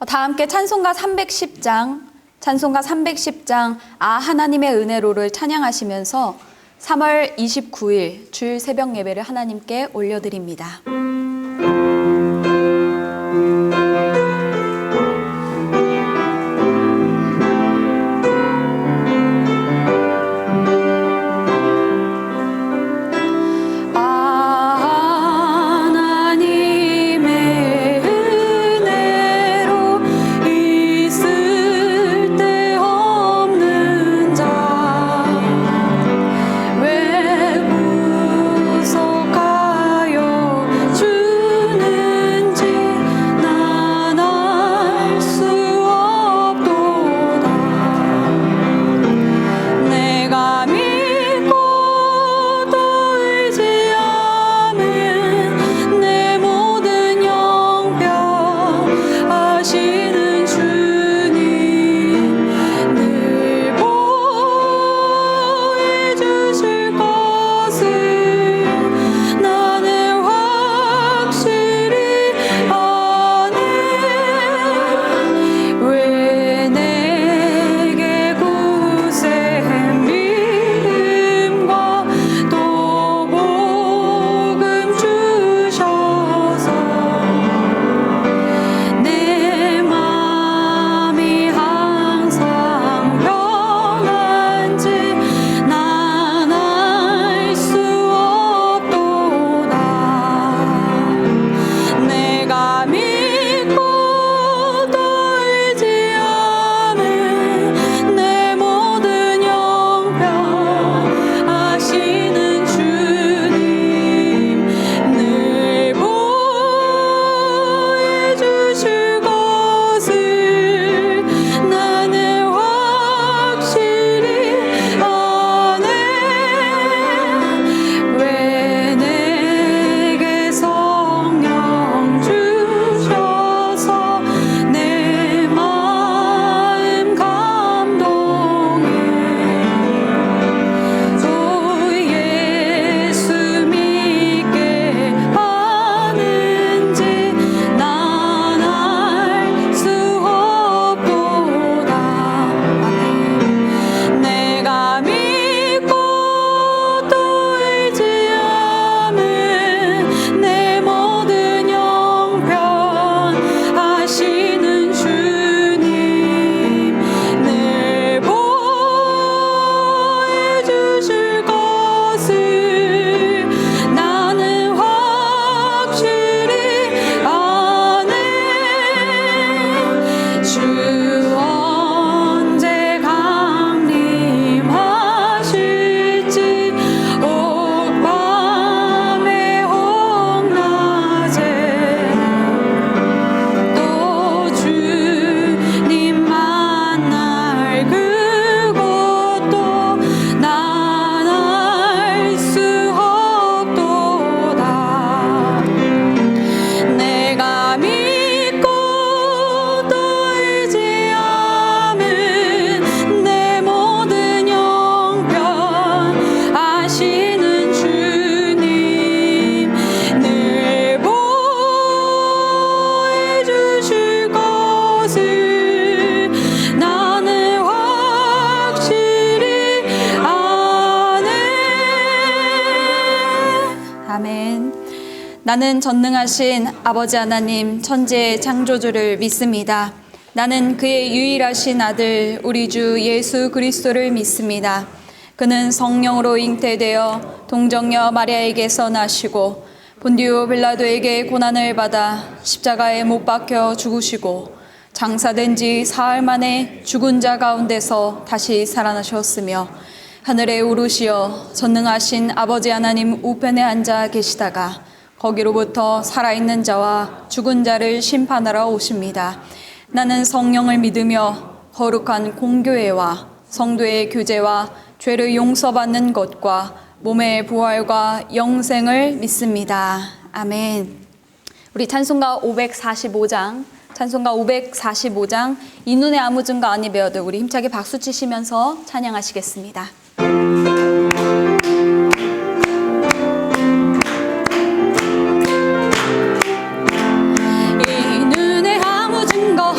다 함께 찬송가 310장 하나님의 은혜로를 찬양하시면서 3월 29일 주일 새벽 예배를 하나님께 올려드립니다. 나는 전능하신 아버지 하나님 천지의 창조주를 믿습니다. 나는 그의 유일하신 아들 우리 주 예수 그리스도를 믿습니다. 그는 성령으로 잉태되어 동정녀 마리아에게서 나시고 본디오 빌라도에게 고난을 받아 십자가에 못 박혀 죽으시고 장사된 지 사흘 만에 죽은 자 가운데서 다시 살아나셨으며 하늘에 오르시어 전능하신 아버지 하나님 우편에 앉아 계시다가 거기로부터 살아있는 자와 죽은 자를 심판하러 오십니다. 나는 성령을 믿으며 거룩한 공교회와 성도의 교제와 죄를 용서받는 것과 몸의 부활과 영생을 믿습니다. 아멘. 우리 찬송가 545장 이 눈에 아무 증거 아니 배어도 우리 힘차게 박수 치시면서 찬양하시겠습니다. 이 눈에 아무 증거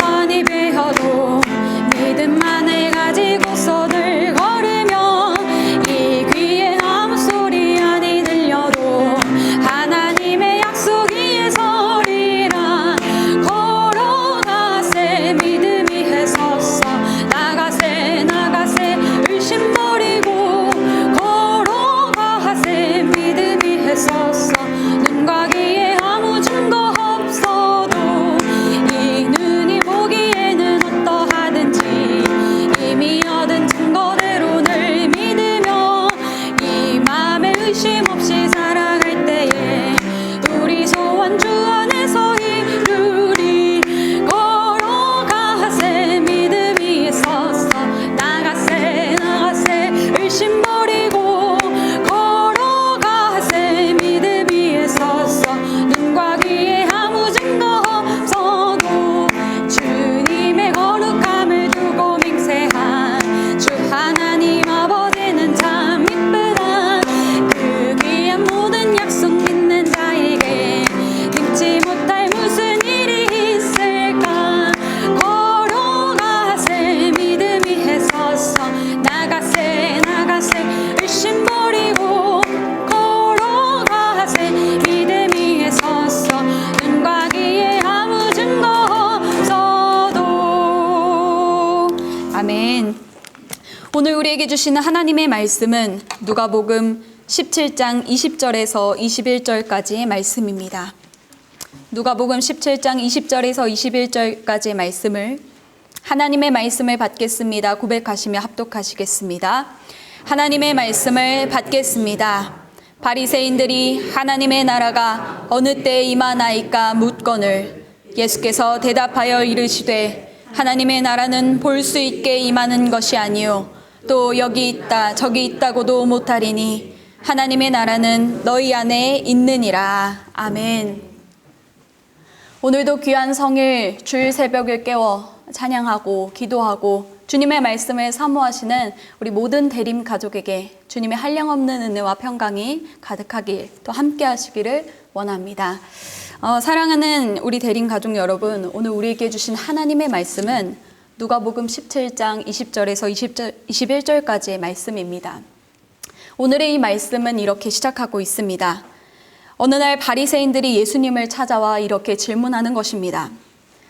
오늘 우리에게 주시는 하나님의 말씀은 누가복음 17장 20절에서 21절까지의 말씀입니다. 누가복음 17장 20절에서 21절까지의 말씀을 하나님의 말씀을 받겠습니다. 고백하시며 합독하시겠습니다. 하나님의 말씀을 받겠습니다. 바리새인들이 하나님의 나라가 어느 때에 임하나이까 묻거늘 예수께서 대답하여 이르시되 하나님의 나라는 볼 수 있게 임하는 것이 아니요 또 여기 있다 저기 있다고도 못하리니 하나님의 나라는 너희 안에 있느니라. 아멘. 오늘도 귀한 성일 주일 새벽을 깨워 찬양하고 기도하고 주님의 말씀을 사모하시는 우리 모든 대림 가족에게 주님의 한량없는 은혜와 평강이 가득하길 또 함께 하시기를 원합니다. 사랑하는 우리 대림 가족 여러분, 오늘 우리에게 주신 하나님의 말씀은 누가복음 17장 20절에서 21절까지의 말씀입니다. 오늘의 이 말씀은 이렇게 시작하고 있습니다. 어느 날 바리새인들이 예수님을 찾아와 이렇게 질문하는 것입니다.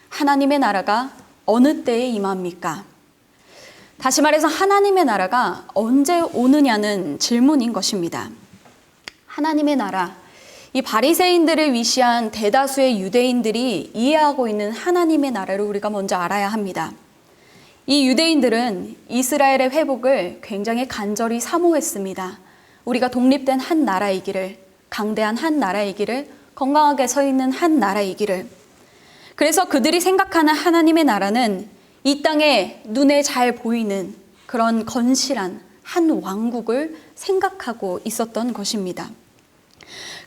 하나님의 나라가 어느 때에 임합니까? 다시 말해서 하나님의 나라가 언제 오느냐는 질문인 것입니다. 하나님의 나라, 이 바리새인들을 위시한 대다수의 유대인들이 이해하고 있는 하나님의 나라를 우리가 먼저 알아야 합니다. 이 유대인들은 이스라엘의 회복을 굉장히 간절히 사모했습니다. 우리가 독립된 한 나라이기를, 강대한 한 나라이기를, 건강하게 서 있는 한 나라이기를. 그래서 그들이 생각하는 하나님의 나라는 이 땅에 눈에 잘 보이는 그런 건실한 한 왕국을 생각하고 있었던 것입니다.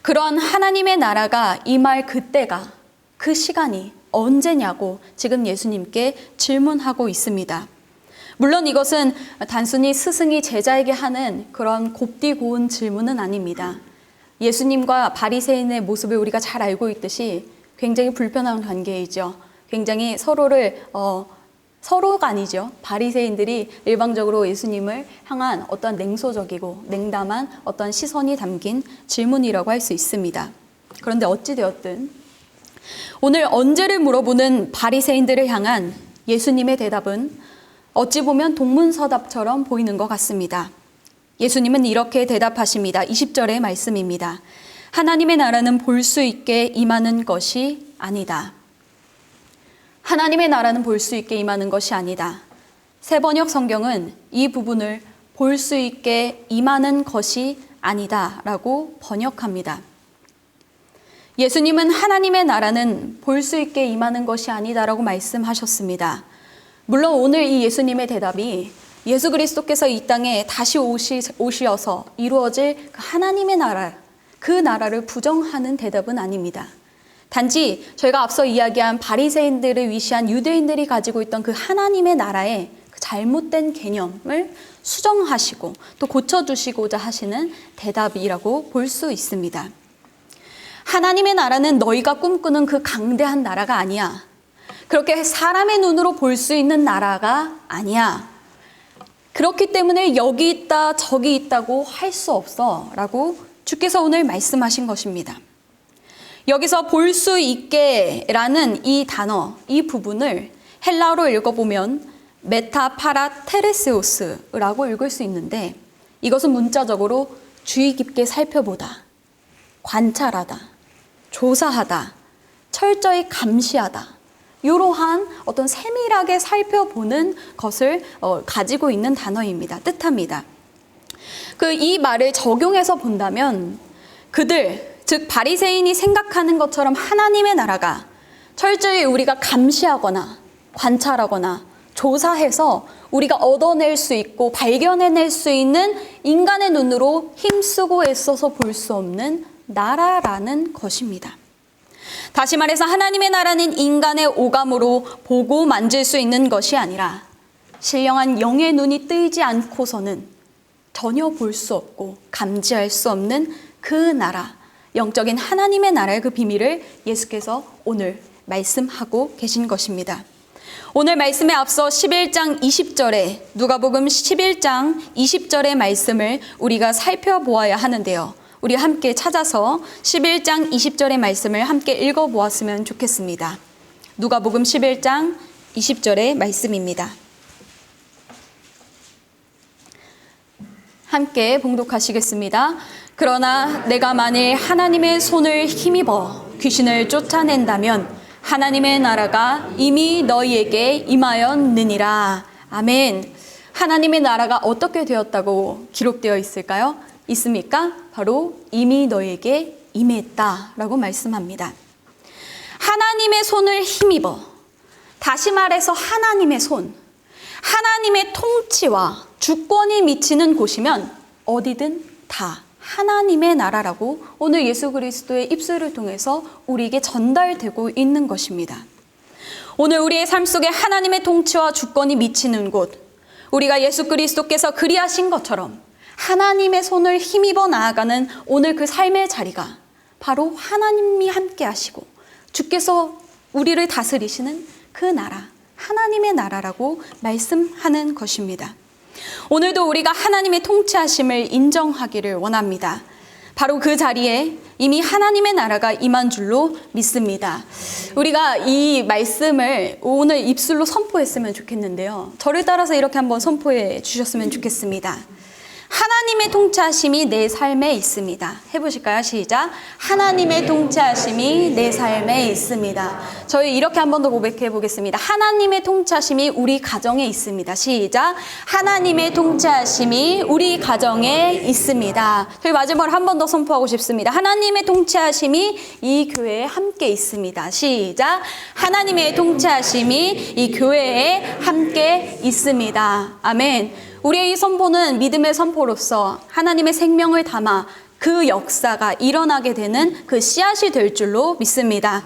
그런 하나님의 나라가 임할 그때가, 그 시간이 언제냐고 지금 예수님께 질문하고 있습니다. 물론 이것은 단순히 스승이 제자에게 하는 그런 곱디 고운 질문은 아닙니다. 예수님과 바리새인의 모습을 우리가 잘 알고 있듯이 굉장히 불편한 관계이죠. 굉장히 서로가 아니죠. 바리새인들이 일방적으로 예수님을 향한 어떤 냉소적이고 냉담한 어떤 시선이 담긴 질문이라고 할 수 있습니다. 그런데 어찌되었든 오늘 언제를 물어보는 바리새인들을 향한 예수님의 대답은 어찌 보면 동문서답처럼 보이는 것 같습니다. 예수님은 이렇게 대답하십니다. 20절의 말씀입니다. 하나님의 나라는 볼 수 있게 임하는 것이 아니다. 하나님의 나라는 볼 수 있게 임하는 것이 아니다. 새번역 성경은 이 부분을 볼 수 있게 임하는 것이 아니다 라고 번역합니다. 예수님은 하나님의 나라는 볼 수 있게 임하는 것이 아니다 라고 말씀하셨습니다. 물론 오늘 이 예수님의 대답이 예수 그리스도께서 이 땅에 다시 오시어서 이루어질 그 하나님의 나라, 그 나라를 부정하는 대답은 아닙니다. 단지 저희가 앞서 이야기한 바리새인들을 위시한 유대인들이 가지고 있던 그 하나님의 나라의 그 잘못된 개념을 수정하시고 또 고쳐주시고자 하시는 대답이라고 볼 수 있습니다. 하나님의 나라는 너희가 꿈꾸는 그 강대한 나라가 아니야. 그렇게 사람의 눈으로 볼 수 있는 나라가 아니야. 그렇기 때문에 여기 있다 저기 있다고 할 수 없어 라고 주께서 오늘 말씀하신 것입니다. 여기서 볼 수 있게 라는 이 단어, 이 부분을 헬라어로 읽어보면 메타파라테레세오스라고 읽을 수 있는데 이것은 문자적으로 주의 깊게 살펴보다, 관찰하다, 조사하다, 철저히 감시하다, 이러한 어떤 세밀하게 살펴보는 것을 가지고 있는 단어입니다. 뜻합니다. 이 말을 적용해서 본다면 그들, 즉 바리새인이 생각하는 것처럼 하나님의 나라가 철저히 우리가 감시하거나 관찰하거나 조사해서 우리가 얻어낼 수 있고 발견해낼 수 있는 인간의 눈으로 힘쓰고 애써서 볼 수 없는 나라라는 것입니다. 다시 말해서 하나님의 나라는 인간의 오감으로 보고 만질 수 있는 것이 아니라 신령한 영의 눈이 뜨이지 않고서는 전혀 볼 수 없고 감지할 수 없는 그 나라, 영적인 하나님의 나라의 그 비밀을 예수께서 오늘 말씀하고 계신 것입니다. 오늘 말씀에 앞서 11장 20절에 누가복음 11장 20절의 말씀을 우리가 살펴보아야 하는데요. 우리 함께 찾아서 11장 20절의 말씀을 함께 읽어보았으면 좋겠습니다. 누가복음 11장 20절의 말씀입니다. 함께 봉독하시겠습니다. 그러나 내가 만일 하나님의 손을 힘입어 귀신을 쫓아낸다면 하나님의 나라가 이미 너희에게 임하였느니라. 아멘. 하나님의 나라가 어떻게 되었다고 기록되어 있을까요? 있습니까? 바로 이미 너희에게 임했다라고 말씀합니다. 하나님의 손을 힘입어. 다시 말해서 하나님의 손, 하나님의 통치와 주권이 미치는 곳이면 어디든 다 하나님의 나라라고 오늘 예수 그리스도의 입술을 통해서 우리에게 전달되고 있는 것입니다. 오늘 우리의 삶 속에 하나님의 통치와 주권이 미치는 곳, 우리가 예수 그리스도께서 그리하신 것처럼 하나님의 손을 힘입어 나아가는 오늘 그 삶의 자리가 바로 하나님이 함께 하시고 주께서 우리를 다스리시는 그 나라, 하나님의 나라라고 말씀하는 것입니다. 오늘도 우리가 하나님의 통치하심을 인정하기를 원합니다. 바로 그 자리에 이미 하나님의 나라가 임한 줄로 믿습니다. 우리가 이 말씀을 오늘 입술로 선포했으면 좋겠는데요. 저를 따라서 이렇게 한번 선포해 주셨으면 좋겠습니다. 하나님의 통치하심이 내 삶에 있습니다. 해보실까요? 시작. 하나님의 통치하심이 내 삶에 있습니다. 저희 이렇게 한 번 더 고백해 보겠습니다. 하나님의 통치하심이 우리 가정에 있습니다. 시작. 하나님의 통치하심이 우리 가정에 있습니다. 저희 마지막으로 한 번 더 선포하고 싶습니다. 하나님의 통치하심이 이 교회에 함께 있습니다. 시작. 하나님의 통치하심이 이 교회에 함께 있습니다. 아멘. 우리의 이 선포는 믿음의 선포로서 하나님의 생명을 담아 그 역사가 일어나게 되는 그 씨앗이 될 줄로 믿습니다.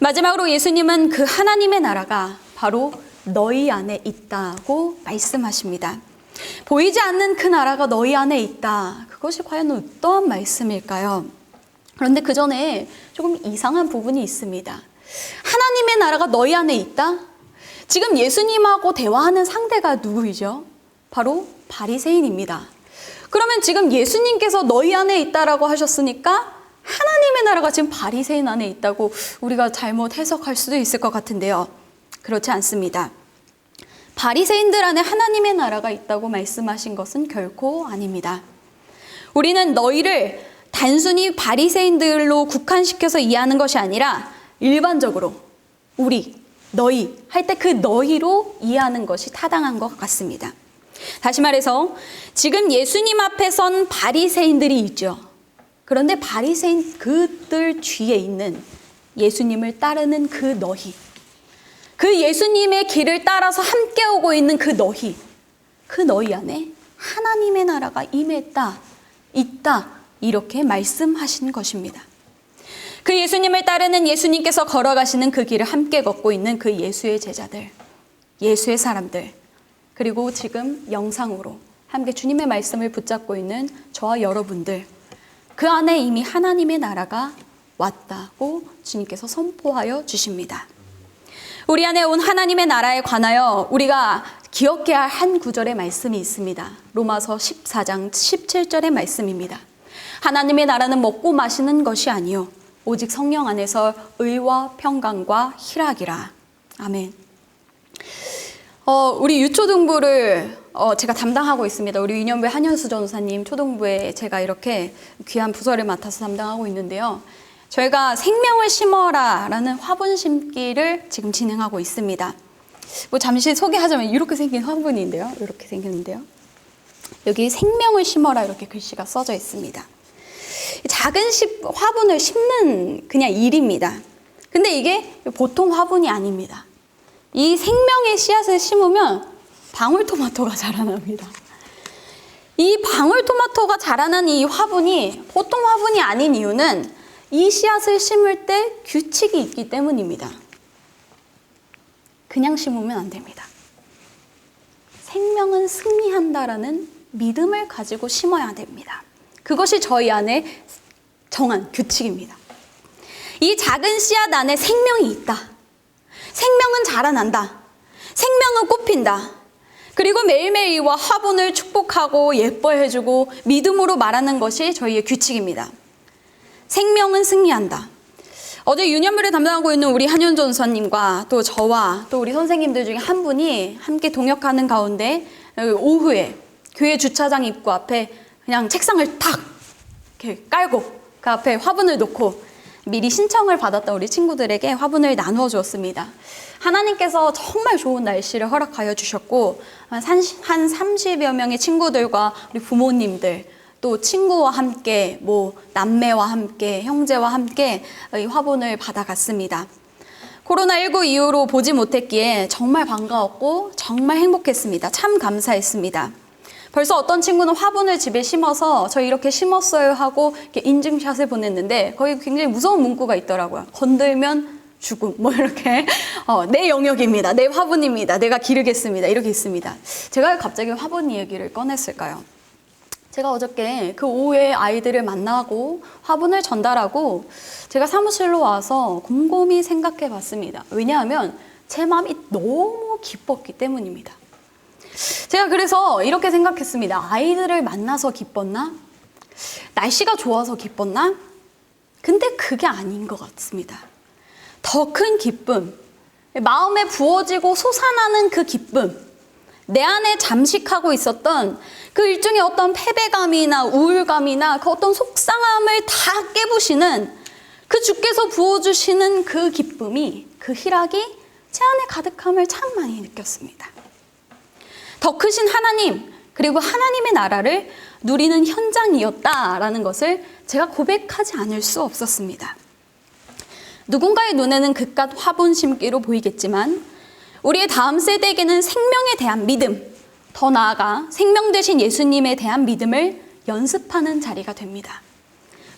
마지막으로 예수님은 그 하나님의 나라가 바로 너희 안에 있다고 말씀하십니다. 보이지 않는 그 나라가 너희 안에 있다. 그것이 과연 어떠한 말씀일까요? 그런데 그 전에 조금 이상한 부분이 있습니다. 하나님의 나라가 너희 안에 있다? 지금 예수님하고 대화하는 상대가 누구이죠? 바로 바리새인입니다. 그러면 지금 예수님께서 너희 안에 있다라고 하셨으니까 하나님의 나라가 지금 바리새인 안에 있다고 우리가 잘못 해석할 수도 있을 것 같은데요. 그렇지 않습니다. 바리새인들 안에 하나님의 나라가 있다고 말씀하신 것은 결코 아닙니다. 우리는 너희를 단순히 바리새인들로 국한시켜서 이해하는 것이 아니라 일반적으로 우리, 너희 할 때 그 너희로 이해하는 것이 타당한 것 같습니다. 다시 말해서 지금 예수님 앞에 선 바리새인들이 있죠. 그런데 바리새인 그들 뒤에 있는 예수님을 따르는 그 너희, 그 예수님의 길을 따라서 함께 오고 있는 그 너희 안에 하나님의 나라가 임했다, 있다 이렇게 말씀하신 것입니다. 그 예수님을 따르는 예수님께서 걸어가시는 그 길을 함께 걷고 있는 그 예수의 제자들, 예수의 사람들, 그리고 지금 영상으로 함께 주님의 말씀을 붙잡고 있는 저와 여러분들, 그 안에 이미 하나님의 나라가 왔다고 주님께서 선포하여 주십니다. 우리 안에 온 하나님의 나라에 관하여 우리가 기억해야 할 한 구절의 말씀이 있습니다. 로마서 14장 17절의 말씀입니다. 하나님의 나라는 먹고 마시는 것이 아니요 오직 성령 안에서 의와 평강과 희락이라. 아멘. 우리 유초등부를 제가 담당하고 있습니다. 우리 위년부의 한현수 전사님 초등부에 제가 이렇게 귀한 부서를 맡아서 담당하고 있는데요. 저희가 생명을 심어라 라는 화분 심기를 지금 진행하고 있습니다. 잠시 소개하자면 이렇게 생긴 화분인데요. 이렇게 생겼는데요. 여기 생명을 심어라 이렇게 글씨가 써져 있습니다. 작은 화분을 심는 그냥 일입니다. 근데 이게 보통 화분이 아닙니다. 이 생명의 씨앗을 심으면 방울토마토가 자라납니다. 이 방울토마토가 자라는 이 화분이 보통 화분이 아닌 이유는 이 씨앗을 심을 때 규칙이 있기 때문입니다. 그냥 심으면 안 됩니다. 생명은 승리한다라는 믿음을 가지고 심어야 됩니다. 그것이 저희 안에 정한 규칙입니다. 이 작은 씨앗 안에 생명이 있다. 생명은 자라난다. 생명은 꽃핀다. 그리고 매일매일 이와 화분을 축복하고 예뻐해주고 믿음으로 말하는 것이 저희의 규칙입니다. 생명은 승리한다. 어제 유년부를 담당하고 있는 우리 한윤 전사님과 또 저와 또 우리 선생님들 중에 한 분이 함께 동역하는 가운데 오후에 교회 주차장 입구 앞에 그냥 책상을 탁 이렇게 깔고 그 앞에 화분을 놓고 미리 신청을 받았던 우리 친구들에게 화분을 나누어 주었습니다. 하나님께서 정말 좋은 날씨를 허락하여 주셨고 한 30여 명의 친구들과 우리 부모님들 또 친구와 함께 남매와 함께 형제와 함께 이 화분을 받아갔습니다. 코로나19 이후로 보지 못했기에 정말 반가웠고 정말 행복했습니다. 참 감사했습니다. 벌써 어떤 친구는 화분을 집에 심어서 저 이렇게 심었어요 하고 이렇게 인증샷을 보냈는데 거기 굉장히 무서운 문구가 있더라고요. 건들면 죽음 이렇게 내 영역입니다. 내 화분입니다. 내가 기르겠습니다. 이렇게 있습니다. 제가 갑자기 화분 얘기를 꺼냈을까요? 제가 어저께 그 오후에 아이들을 만나고 화분을 전달하고 제가 사무실로 와서 곰곰이 생각해 봤습니다. 왜냐하면 제 마음이 너무 기뻤기 때문입니다. 제가 그래서 이렇게 생각했습니다. 아이들을 만나서 기뻤나? 날씨가 좋아서 기뻤나? 근데 그게 아닌 것 같습니다. 더 큰 기쁨, 마음에 부어지고 솟아나는 그 기쁨, 내 안에 잠식하고 있었던 그 일종의 어떤 패배감이나 우울감이나 그 어떤 속상함을 다 깨부시는 그 주께서 부어주시는 그 기쁨이, 그 희락이 제 안에 가득함을 참 많이 느꼈습니다. 더 크신 하나님, 그리고 하나님의 나라를 누리는 현장이었다라는 것을 제가 고백하지 않을 수 없었습니다. 누군가의 눈에는 그깟 화분 심기로 보이겠지만 우리의 다음 세대에게는 생명에 대한 믿음, 더 나아가 생명 되신 예수님에 대한 믿음을 연습하는 자리가 됩니다.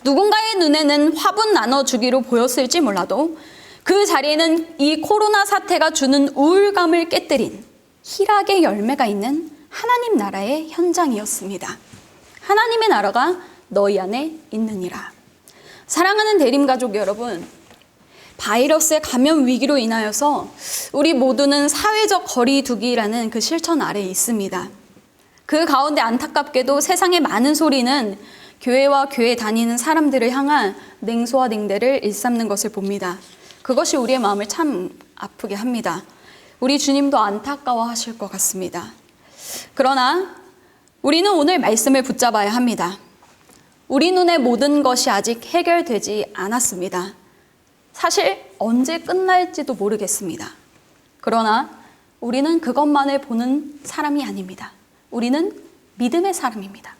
누군가의 눈에는 화분 나눠주기로 보였을지 몰라도 그 자리에는 이 코로나 사태가 주는 우울감을 깨뜨린 희락의 열매가 있는 하나님 나라의 현장이었습니다. 하나님의 나라가 너희 안에 있느니라. 사랑하는 대림가족 여러분, 바이러스의 감염 위기로 인하여서 우리 모두는 사회적 거리두기라는 그 실천 아래에 있습니다. 그 가운데 안타깝게도 세상의 많은 소리는 교회와 교회 다니는 사람들을 향한 냉소와 냉대를 일삼는 것을 봅니다. 그것이 우리의 마음을 참 아프게 합니다. 우리 주님도 안타까워하실 것 같습니다. 그러나 우리는 오늘 말씀을 붙잡아야 합니다. 우리 눈에 모든 것이 아직 해결되지 않았습니다. 사실 언제 끝날지도 모르겠습니다. 그러나 우리는 그것만을 보는 사람이 아닙니다. 우리는 믿음의 사람입니다.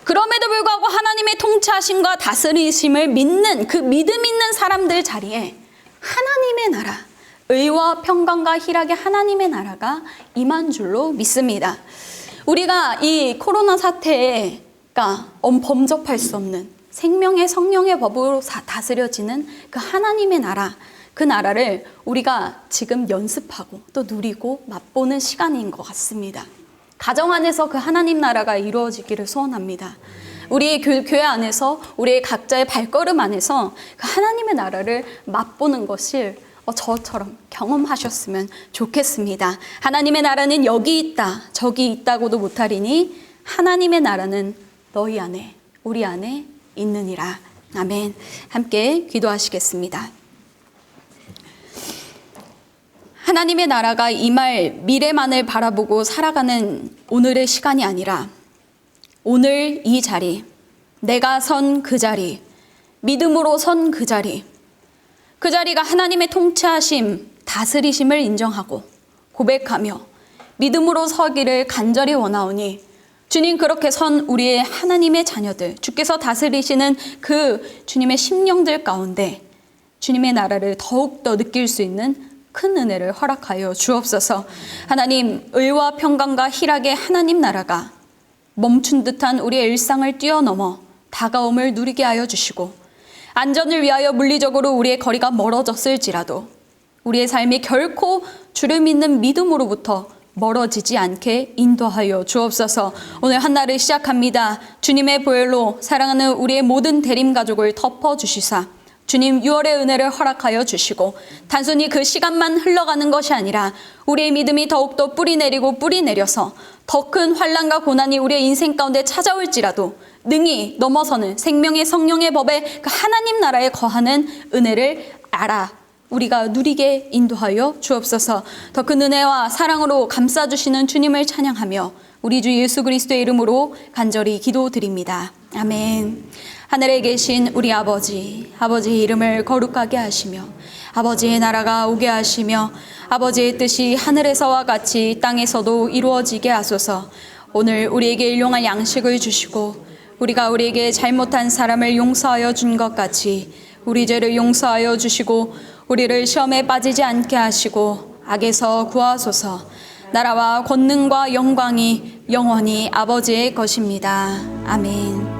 그럼에도 불구하고 하나님의 통치하심과 다스리심을 믿는 그 믿음 있는 사람들 자리에 하나님의 나라, 의와 평강과 희락의 하나님의 나라가 임한 줄로 믿습니다. 우리가 이 코로나 사태가 범접할 수 없는 생명의 성령의 법으로 다스려지는 그 하나님의 나라, 그 나라를 우리가 지금 연습하고 또 누리고 맛보는 시간인 것 같습니다. 가정 안에서 그 하나님 나라가 이루어지기를 소원합니다. 우리의 교회 안에서 우리의 각자의 발걸음 안에서 그 하나님의 나라를 맛보는 것을 저처럼 경험하셨으면 좋겠습니다. 하나님의 나라는 여기 있다, 저기 있다고도 못하리니 하나님의 나라는 너희 안에, 우리 안에 있느니라. 아멘. 함께 기도하시겠습니다. 하나님의 나라가 임할 미래만을 바라보고 살아가는 오늘의 시간이 아니라 오늘 이 자리, 내가 선 그 자리, 믿음으로 선 그 자리, 그 자리가 하나님의 통치하심, 다스리심을 인정하고 고백하며 믿음으로 서기를 간절히 원하오니 주님, 그렇게 선 우리의 하나님의 자녀들, 주께서 다스리시는 그 주님의 심령들 가운데 주님의 나라를 더욱더 느낄 수 있는 큰 은혜를 허락하여 주옵소서. 하나님, 의와 평강과 희락의 하나님 나라가 멈춘 듯한 우리의 일상을 뛰어넘어 다가옴을 누리게 하여 주시고, 안전을 위하여 물리적으로 우리의 거리가 멀어졌을지라도 우리의 삶이 결코 주를 믿는 믿음으로부터 멀어지지 않게 인도하여 주옵소서. 오늘 한날을 시작합니다. 주님의 보혈로 사랑하는 우리의 모든 대림가족을 덮어주시사 주님 6월의 은혜를 허락하여 주시고, 단순히 그 시간만 흘러가는 것이 아니라 우리의 믿음이 더욱더 뿌리 내리고 뿌리 내려서 더 큰 환난과 고난이 우리의 인생 가운데 찾아올지라도 능히 넘어서는 생명의 성령의 법에 그 하나님 나라에 거하는 은혜를 알아 우리가 누리게 인도하여 주옵소서. 더 큰 은혜와 사랑으로 감싸주시는 주님을 찬양하며 우리 주 예수 그리스도의 이름으로 간절히 기도드립니다. 아멘. 하늘에 계신 우리 아버지, 아버지의 이름을 거룩하게 하시며 아버지의 나라가 오게 하시며 아버지의 뜻이 하늘에서와 같이 땅에서도 이루어지게 하소서. 오늘 우리에게 일용할 양식을 주시고 우리가 우리에게 잘못한 사람을 용서하여 준 것 같이 우리 죄를 용서하여 주시고 우리를 시험에 빠지지 않게 하시고 악에서 구하소서. 나라와 권능과 영광이 영원히 아버지의 것입니다. 아멘.